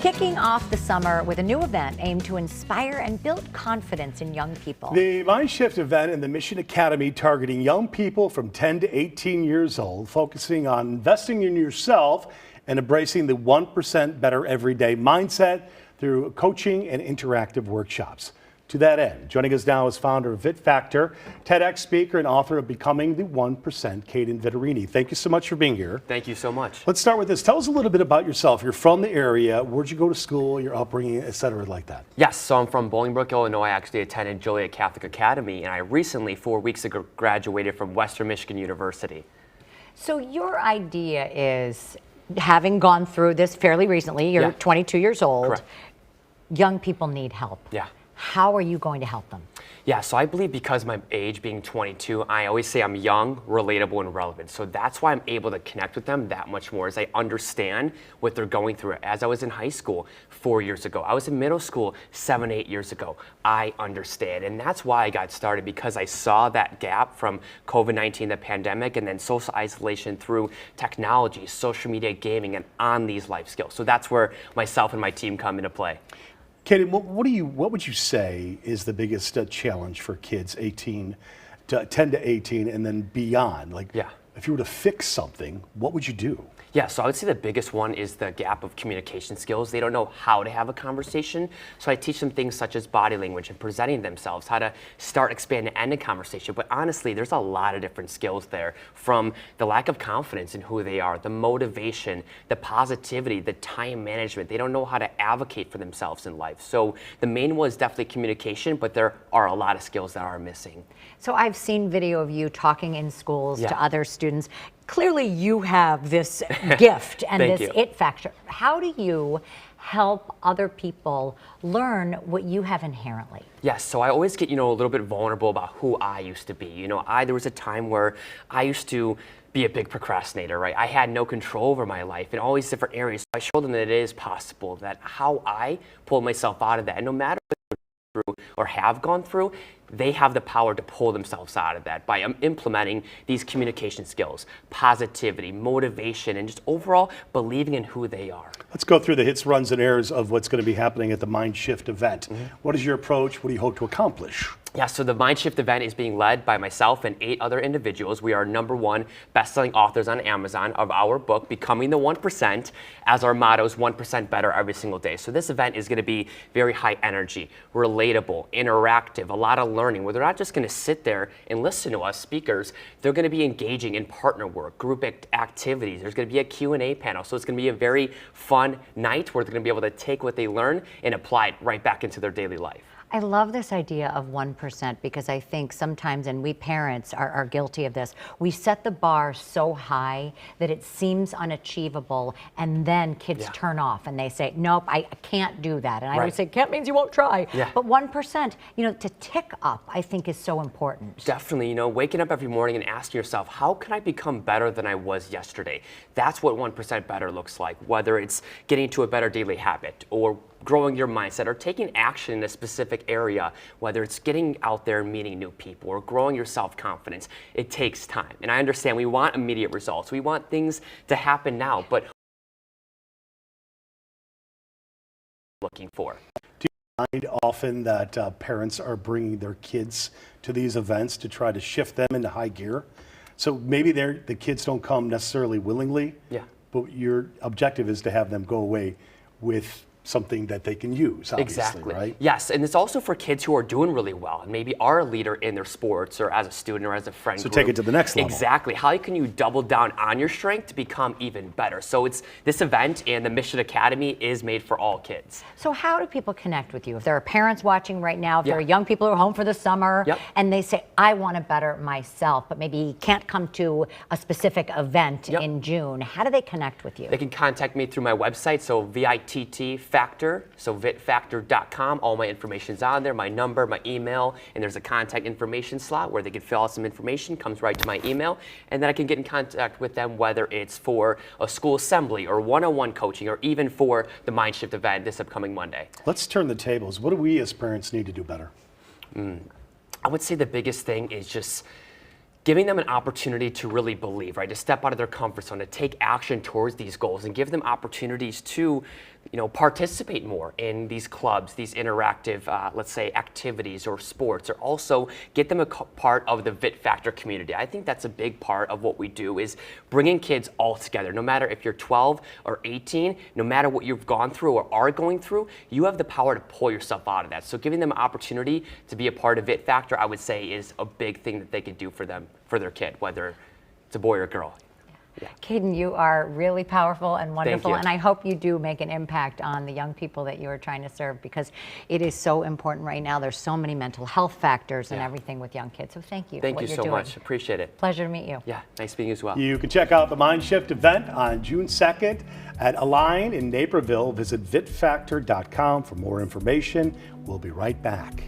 Kicking off the summer with a new event aimed to inspire and build confidence in young people. The MindShift event in the Mission Academy targeting young people from 10 to 18 years old, focusing on investing in yourself and embracing the 1% better everyday mindset through coaching and interactive workshops. To that end, joining us now is founder of Vit Factor, TEDx speaker, and author of Becoming the 1%, Kaden Vittorini. Thank you so much for being here. Thank you so much. Let's start with this. Tell us a little bit about yourself. You're from the area. Where'd you go to school, your upbringing, et cetera, like that? Yes, so I'm from Bolingbrook, Illinois. I actually attended Joliet Catholic Academy, and I recently, 4 weeks ago, graduated from Western Michigan University. So your idea is, having gone through this fairly recently, you're 22 years old, Correct. Young people need help. Yeah. How are you going to help them? Yeah, so I believe because my age being 22, I always say I'm young, relatable, and relevant. So that's why I'm able to connect with them that much more, as I understand what they're going through. As I was in high school 4 years ago, I was in middle school 7, 8 years ago. I understand, and that's why I got started, because I saw that gap from COVID-19, the pandemic, and then social isolation through technology, social media, gaming, and on these life skills. So that's where myself and my team come into play. Kaden, what would you say is the biggest challenge for kids 10 to 18 and then beyond? Like, if you were to fix something, what would you do? Yeah, so I would say the biggest one is the gap of communication skills. They don't know how to have a conversation. So I teach them things such as body language and presenting themselves, how to start, expand, and end a conversation. But honestly, there's a lot of different skills there, from the lack of confidence in who they are, the motivation, the positivity, the time management. They don't know how to advocate for themselves in life. So the main one is definitely communication, but there are a lot of skills that are missing. So I've seen video of you talking in schools to other students. Clearly you have this gift and this it factor. How do you help other people learn what you have inherently? Yes, so I always get, a little bit vulnerable about who I used to be. There was a time where I used to be a big procrastinator, right? I had no control over my life in all these different areas. So I showed them that it is possible, that how I pulled myself out of that, and no matter what they're through or have gone through, they have the power to pull themselves out of that by implementing these communication skills, positivity, motivation, and just overall believing in who they are. Let's go through the hits, runs, and errors of what's going to be happening at the MindShift event. What is your approach? What do you hope to accomplish? Yeah, so the MindShift event is being led by myself and 8 other individuals. We are #1 best-selling authors on Amazon of our book, Becoming the 1%, as our motto is 1% better every single day. So this event is going to be very high energy, relatable, interactive, a lot of learning, where they're not just going to sit there and listen to us speakers. They're going to be engaging in partner work, group activities. There's going to be a Q&A panel. So it's going to be a very fun night where they're going to be able to take what they learn and apply it right back into their daily life. I love this idea of 1%, because I think sometimes, and we parents are guilty of this, we set the bar so high that it seems unachievable, and then kids turn off and they say, nope, I can't do that. And I always say, can't means you won't try. But 1%, to tick up, I think is so important. Definitely, waking up every morning and asking yourself, how can I become better than I was yesterday? That's what 1% better looks like, whether it's getting to a better daily habit, or growing your mindset, or taking action in a specific area, whether it's getting out there and meeting new people or growing your self-confidence. It takes time. And I understand we want immediate results. We want things to happen now, but looking for. Do you find often that parents are bringing their kids to these events to try to shift them into high gear? So maybe the kids don't come necessarily willingly, but your objective is to have them go away with something that they can use, obviously, right? Yes, and it's also for kids who are doing really well and maybe are a leader in their sports or as a student or as a friend group. So take it to the next level. Exactly. How can you double down on your strength to become even better? So it's this event, and the Mission Academy is made for all kids. So how do people connect with you? If there are parents watching right now, if there are young people who are home for the summer, and they say, I want to better myself, but maybe can't come to a specific event in June, how do they connect with you? They can contact me through my website, so VITT Factor, so vitfactor.com. All my information's on there, my number, my email, and there's a contact information slot where they can fill out some information, comes right to my email, and then I can get in contact with them, whether it's for a school assembly or one-on-one coaching, or even for the MindShift event this upcoming Monday. Let's turn the tables. What do we as parents need to do better? I would say the biggest thing is just giving them an opportunity to really believe, right? To step out of their comfort zone, to take action towards these goals, and give them opportunities to participate more in these clubs, these interactive, let's say, activities or sports, or also get them a part of the VIT Factor community. I think that's a big part of what we do, is bringing kids all together. No matter if you're 12 or 18, no matter what you've gone through or are going through, you have the power to pull yourself out of that. So giving them an opportunity to be a part of VIT Factor, I would say, is a big thing that they could do for their kid, whether it's a boy or girl. Caden, you are really powerful and wonderful, you. and I hope you do make an impact on the young people that you are trying to serve, because it is so important right now. There's so many mental health factors and everything with young kids. So thank you for Thank what you you're so doing. much. Appreciate it. Pleasure to meet you. Yeah, nice meeting you as well. You can check out the MindShift event on June 2nd at Align in Naperville. Visit vitfactor.com for more information. We'll be right back.